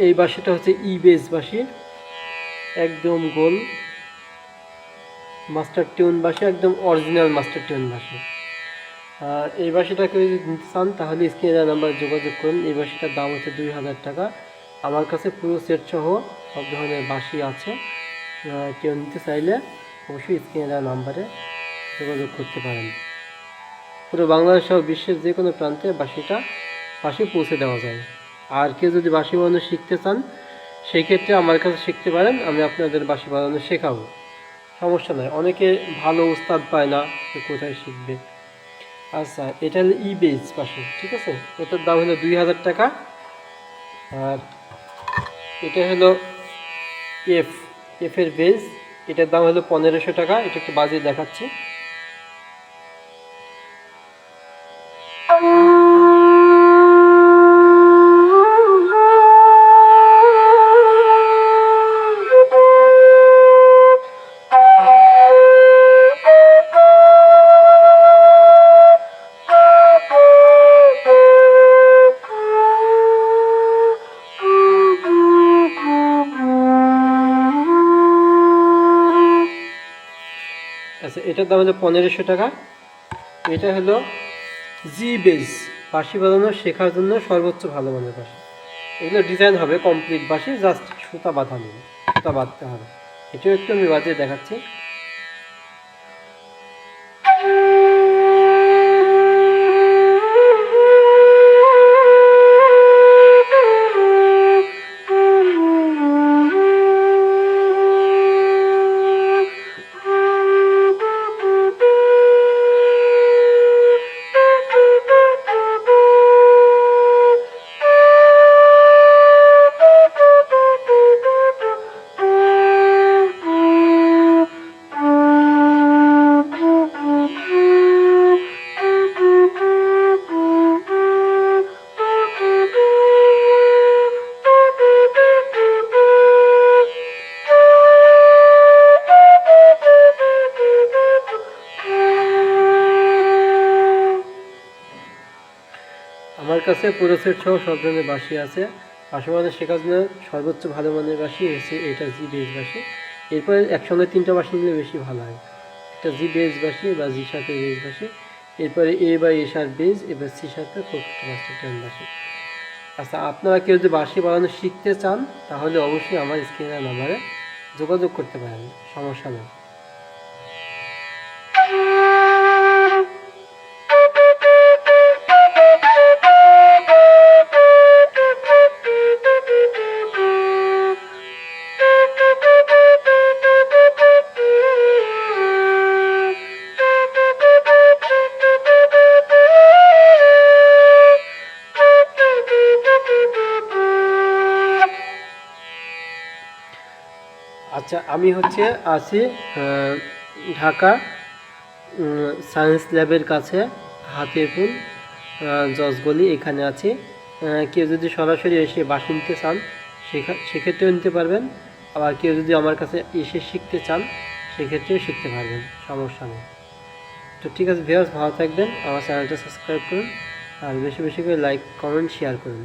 এই বাঁশিটা হচ্ছে বেস বাঁশি, একদম গোল মাস্টার টিউন বাঁশি, একদম অরিজিনাল মাস্টার টিউন বাঁশি। এই বাঁশিটা কেউ যদি নিতে চান তাহলে স্ক্রিনে দেওয়া নাম্বারে যোগাযোগ করুন। এই বাঁশিটার দাম হচ্ছে 2000 টাকা। আমার কাছে পুরো সেট সহ সব ধরনের বাঁশি আছে। কেউ নিতে চাইলে অবশ্যই স্ক্রিনে দেওয়া নাম্বারে যোগাযোগ করতে পারেন। পুরো বাংলাদেশ সহ বিশ্বের যে কোনো প্রান্তে বাঁশি পৌঁছে দেওয়া যায়। আর কেউ যদি বাঁশি বাজানো শিখতে চান সেই ক্ষেত্রে আমার কাছে শিখতে পারেন, আমি আপনাদের বাঁশি বাজানো শেখাবো, সমস্যা নয়। অনেকে ভালো উস্তাদ পায় না, কোথায় শিখবে। আচ্ছা, এটা হলো বেস বাঁশি, ঠিক আছে, এটার দাম হলো 2000 টাকা। আর এটা হলো এফের বেস, এটার দাম হলো 1500 টাকা। এটা একটু বাজিয়ে দেখাচ্ছি। আচ্ছা, এটার দাম হলো 1500 টাকা। এটা হলো বেস, বাঁশি বাজানো শেখার জন্য সর্বোচ্চ ভালো মানের বাঁশি। এগুলো ডিজাইন হবে কমপ্লিট বাঁশি, জাস্ট সুতা বাঁধা নেই, সুতা বাঁধতে হবে। এটাও একটু আমি বাজিয়ে দেখাচ্ছি। আমার কাছে পুরো সেট সহ সব ধরনের বাঁশি আছে। বাঁশি বাজানো শেখার জন্য সর্বোচ্চ ভালো মানের বাঁশি এসে এটা বেস বাঁশি। এরপরে একসঙ্গে 3টা বাঁশি নিলে বেশি ভালো হয়। একটা বেস বাঁশি বা শার্পের বেস বাঁশি, এরপরে বা এ শার্প বেস, এবার সি শার্পের মাস্টার টিউন বাঁশি। আচ্ছা, আপনারা কেউ যদি বাঁশি বাজানো শিখতে চান তাহলে অবশ্যই আমার স্ক্রিনের নাম্বারে যোগাযোগ করতে পারেন, সমস্যা নেই। আচ্ছা, আমি আছি ঢাকা সায়েন্স ল্যাবের কাছে, হাতিপুল জজগলি, এখানে আছি। কেউ যদি সরাসরি এসে বাঁশি নিতে চান সেক্ষেত্রেও নিতে পারবেন। আবার কেউ যদি আমার কাছে এসে শিখতে চান সেক্ষেত্রেও শিখতে পারবেন, সমস্যা নেই। তো ঠিক আছে ভিউয়ার্স, ভালো থাকবেন, আমার চ্যানেলটা সাবস্ক্রাইব করুন আর বেশি বেশি করে লাইক কমেন্ট শেয়ার করুন।